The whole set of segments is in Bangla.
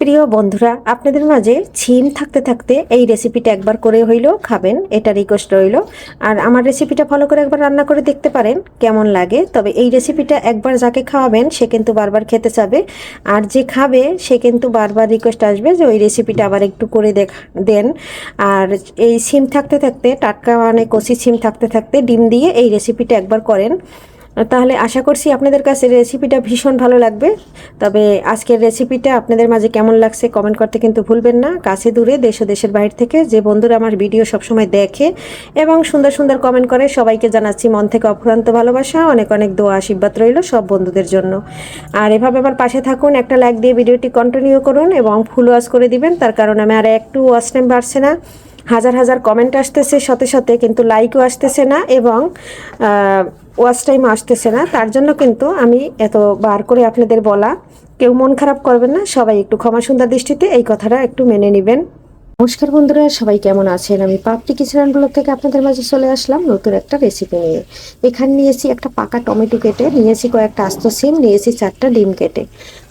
প্রিয় বন্ধুরা, আপনাদের মাঝে ছিম থাকতে থাকতে এই রেসিপিটা একবার করে হইলেও খাবেন, এটা রিকোয়েস্ট রইল। আর আমার রেসিপিটা ফলো করে একবার রান্না করে দেখতে পারেন কেমন লাগে। তবে এই রেসিপিটা একবার যাকে খাওয়াবেন সে কিন্তু বারবার খেতে চাবে, আর যে খাবে সে কিন্তু বারবার রিকোয়েস্ট আসবে যে ওই রেসিপিটা আবার একটু করে দেন। আর এই সিম থাকতে থাকতে, টাটকা মানে কচি সিম থাকতে থাকতে ডিম দিয়ে এই রেসিপিটা একবার করেন, তাহলে আশা করছি আপনাদের কাছে রেসিপিটা ভীষণ ভালো লাগবে। তবে আজকের রেসিপিটা আপনাদের মাঝে কেমন লাগছে কমেন্ট করতে কিন্তু ভুলবেন না। কাছে দূরে দেশ ও দেশের বাইরে থেকে যে বন্ধুরা আমার ভিডিও সবসময় দেখে এবং সুন্দর সুন্দর কমেন্ট করে, সবাইকে জানাচ্ছি মন থেকে অফুরন্ত ভালোবাসা, অনেক অনেক দোয়া আশীর্বাদ রইল সব বন্ধুদের জন্য। আর এভাবে আমার পাশে থাকুন, একটা লাইক দিয়ে ভিডিওটি কন্টিনিউ করুন এবং ফুল ওয়াচ করে দিবেন। তার কারণ আমি আর একটু ওয়াচ টাইম বাড়ছে না, হাজার হাজার কমেন্ট আসতেছে সাথে সাথে, কিন্তু লাইকও আসতেছে না এবং ওয়াচ টাইম আসতেছে না। তার জন্য কিন্তু আমি এত বার করে আপনাদের বলা, কেউ মন খারাপ করবেন না, সবাই একটু ক্ষমা সুন্দর দৃষ্টিতে এই কথাটা একটু মেনে নেবেন। নমস্কার বন্ধুরা, সবাই কেমন আছেন? আমি পাপড়ি কিচেন ব্লগ থেকে আপনাদের মাঝে চলে আসলাম নতুন একটা রেসিপি নিয়ে। এখানে নিয়েছি একটা পাকা টমেটো কেটে, নিয়েছি কয়েকটা আস্ত সিম, নিয়েছি 4টা ডিম কেটে।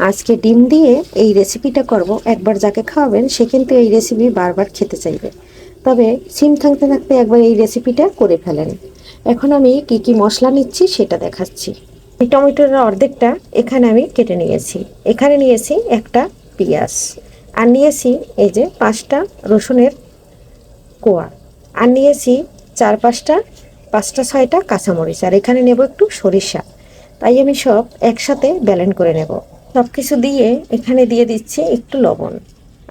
আজকে ডিম দিয়ে এই রেসিপিটা করব। একবার যাকে খাওয়াবেন সে কিন্তু এই রেসিপি বারবার খেতে চাইবে। তবে সিম থাকতে থাকতে একবার এই রেসিপিটা করে ফেলেন। এখন আমি কি কি মশলা নিচ্ছি সেটা দেখাচ্ছি। এই টমেটোর অর্ধেকটা এখানে আমি কেটে নিয়েছি। এখানে নিয়েছি একটা পেঁয়াজ, আর নিয়েছি এই যে 5টা রসুনের কোয়া, আর নিয়েছি 5টা 6টা কাঁচামরিচ, আর এখানে নেব একটু সরিষা। তাই আমি সব একসাথে ব্লেন্ড করে নেব। সব কিছু দিয়ে এখানে দিয়ে দিচ্ছি একটু লবণ,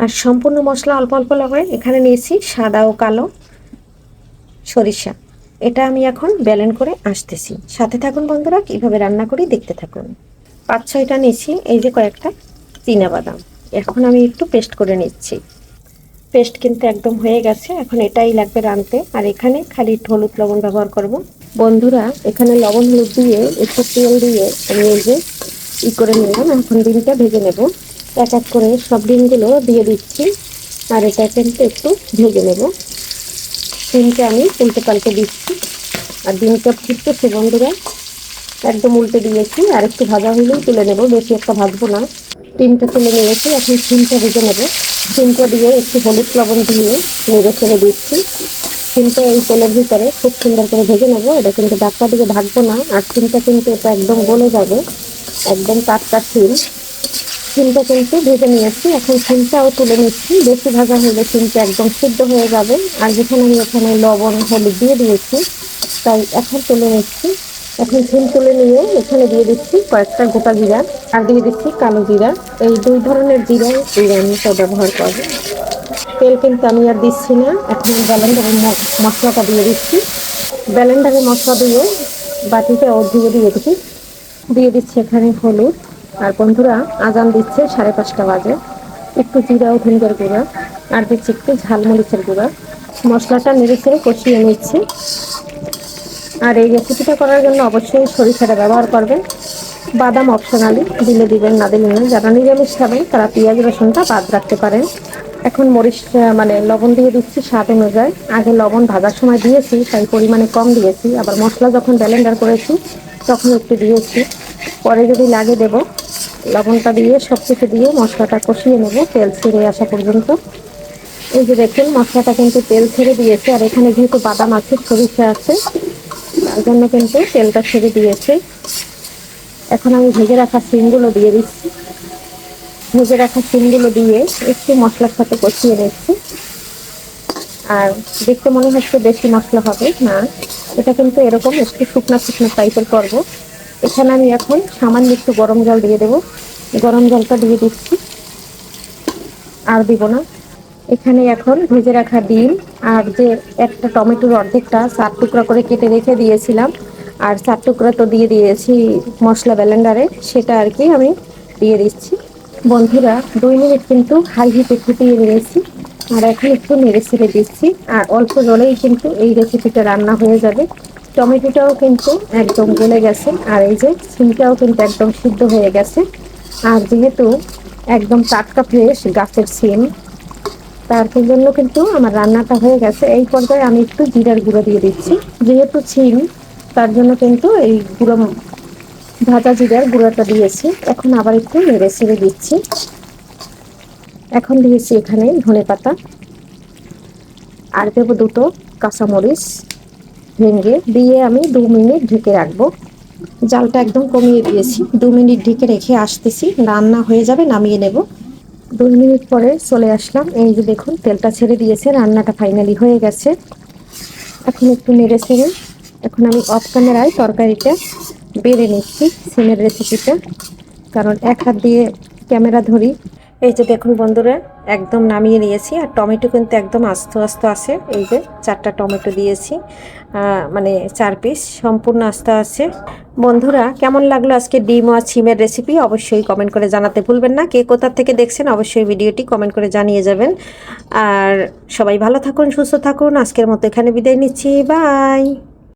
আর সম্পূর্ণ মশলা অল্প অল্প লবণে এখানে নিয়েছি সাদা ও কালো সরিষা। এটা আমি এখন ব্লেন্ড করে আসতেছি, সাথে থাকুন বন্ধুরা, কিভাবে রান্না করি দেখতে থাকুন। 5-6টা নিয়েছি, এই যে কয়েকটা চীনাবাদাম, এখন আমি একটু পেস্ট করে নিচ্ছি। পেস্ট কিন্তু একদম হয়ে গেছে, এখন এটাই লাগবে রাঁধতে। আর এখানে খালি একটু হলুদ লবণ ব্যবহার করব বন্ধুরা। এখানে লবণ হলুদ দিয়ে একটু তেল দিয়ে আমি এই যে করে নিলাম। এখন ডিমটা ভেজে নেব, এক এক করে সব ডিমগুলো দিয়ে দিচ্ছি, আর এটা কিন্তু একটু ভেজে নেব। ডিমটা আমি উল্টে পাল্টে দিচ্ছি, আর ডিমটা ফুটতেছে বন্ধুরা, একদম উল্টে দিয়েছি। আর একটু ভাজা হলেই তুলে নেব, বেশি একটা ভাজবো না। ডিমটা তুলে নিয়েছি, এখন সিমটা ভেজে নেব। সিমটা দিয়ে একটু হলুদ লবণ দিয়ে নেড়ে ছেড়ে দিচ্ছি। সিমটা এই তেলের ভিতরে খুব সুন্দর করে ভেজে নেব। এটা কিন্তু ডাক্তার দিকে ভাজবো না, আর সিমটা কিন্তু এটা একদম গলে যাবে, একদম টাটকা সিম। সিমটা কিন্তু ভেজে নিয়েছি, এখন সিমটাও তুলে নিচ্ছি। বেশি ভাজা হলে সিমটা একদম সিদ্ধ হয়ে যাবে, আর যেখানে আমি এখানে লবণ হলুদ দিয়ে দিয়েছি তাই এখন তুলে নিচ্ছি। এখন সিম তুলে নিয়ে এখানে দিয়ে দিচ্ছি কয়েকটা গোটা জিরা, আর দিয়ে দিচ্ছি কালো জিরা। এই 2 ধরনের জিরাই এই রান্নাটা ব্যবহার করব। তেল কিন্তু আমি আর দিচ্ছি না, এখন ব্লেন্ডারের মশলাটা দিয়ে দিচ্ছি। ব্লেন্ডারের মশলা দিয়ে বাটিটা ধুয়ে দিয়ে দিচ্ছি এখানে হলুদ। আর বন্ধুরা, আজান দিচ্ছে 5:30 বাজে। একটু জিরা ও ধনিয়ার গুঁড়া, আর দিচ্ছি একটু ঝালমরিচের গুঁড়া। মশলাটা নেড়ে ছেড়ে কষিয়ে নিচ্ছি। আর এই রেসিপিটা করার জন্য অবশ্যই সরিষাটা ব্যবহার করবেন। বাদাম অপশনালি, দিলে দিবেন, না দিলে না। যারা নিরামিষ খাবেন তারা পেঁয়াজ রসুনটা বাদ রাখতে পারেন। এখন মরিচ মানে লবণ দিয়ে দিচ্ছি স্বাদ অনুযায়ী। আগে লবণ ভাজার সময় দিয়েছি তাই পরিমাণে কম দিয়েছি, আবার মশলা যখন ব্লেন্ডার করেছি তখন একটু দিয়েছি, পরে যদি লাগে দেব। লবণটা দিয়ে সব কিছু দিয়ে মশলাটা কষিয়ে নেব তেল ছেড়ে আসা পর্যন্ত। এই যে দেখুন মশলাটা কিন্তু তেল ছেড়ে দিয়েছে, আর এখানে যেহেতু বাদাম আছে সরিষা আছে তার জন্য কিন্তু তেলটা ছেড়ে দিয়েছে। এখন আমি ভেজে রাখা সিমগুলো দিয়ে দিচ্ছি। ভেজে রাখা সিমগুলো দিয়ে একটু মশলার সাথে কষিয়ে নিচ্ছি। আর দেখতে মনে হচ্ছে বেশি মশলা হবে না, এটা কিন্তু এরকম একটু শুকনো শুকনো টাইপের করবো। এখানে আমি এখন সামান্য একটু গরম জল দিয়ে দেবো। গরম জলটা দিয়ে দিচ্ছি, আর দিব না। এখানে এখন ভেজে রাখা ডিম, আর যে একটা টমেটোর অর্ধেকটা 4 টুকরা করে কেটে রেখে দিয়েছিলাম, আর 4 টুকরা তো দিয়ে দিয়েছি মশলা ব্লেন্ডারে, সেটা আর কি আমি দিয়ে দিচ্ছি। বন্ধুরা, 2 মিনিট কিন্তু হাই হিটে ফুটিয়ে নিয়েছি, আর এখন একটু নেড়ে ছেড়ে দিচ্ছি। আর অল্প জলেই কিন্তু এই রেসিপিটা রান্না হয়ে যাবে। টমেটোটাও কিন্তু একদম গলে গেছে, আর এই যে সিমটাও কিন্তু একদম সিদ্ধ হয়ে গেছে। আর যেহেতু একদম টাটকা ফ্রেশ গাছের সিম, তার জন্য কিন্তু আমার রান্নাটা হয়ে গেছে। এই পর্যায়ে আমি একটু জিরার গুঁড়ো দিয়ে দিচ্ছি, যেহেতু সিম তার জন্য কিন্তু এই গুঁড়ো ভাজা জিরার গুঁড়োটা দিয়েছি। এখন আবার একটু নেড়ে ছেড়ে দিচ্ছি। এখন দিয়েছি এখানে ধনেপাতা, আর দেব দুটো কাঁচামরিচ ভেঙে দিয়ে আমি 2 মিনিট ঢেকে রাখবো। জালটা একদম কমিয়ে দিয়েছি, 2 মিনিট ঢেকে রেখে আসতেছি, রান্না হয়ে যাবে, নামিয়ে নেব। 2 মিনিট পরে চলে আসলাম, এই যে দেখুন তেলটা ছেড়ে দিয়েছে, রান্নাটা ফাইনালি হয়ে গেছে। এখন একটু নেড়ে ছেড়ে এখন আমি অফ ক্যামেরায় তরকারিটা বেড়ে নিচ্ছি, সিমের রেসিপিটা, কারণ এক হাত দিয়ে ক্যামেরা ধরি। এই যে দেখুন বন্ধুরা, একদম নামিয়ে নিয়েছি। আর টমেটো কিন্তু একদম আস্ত আস্ত আছে, এই যে 4টা টমেটো দিয়েছি, মানে 4 পিস, সম্পূর্ণ আস্ত আছে। বন্ধুরা কেমন লাগলো আজকে ডিম আর সিমের রেসিপি অবশ্যই কমেন্ট করে জানাতে ভুলবেন না। কে কোথা থেকে দেখছেন অবশ্যই ভিডিওটি কমেন্ট করে জানিয়ে যাবেন। আর সবাই ভালো থাকুন, সুস্থ থাকুন। আজকের মতো এখানে বিদায় নিচ্ছি, বাই।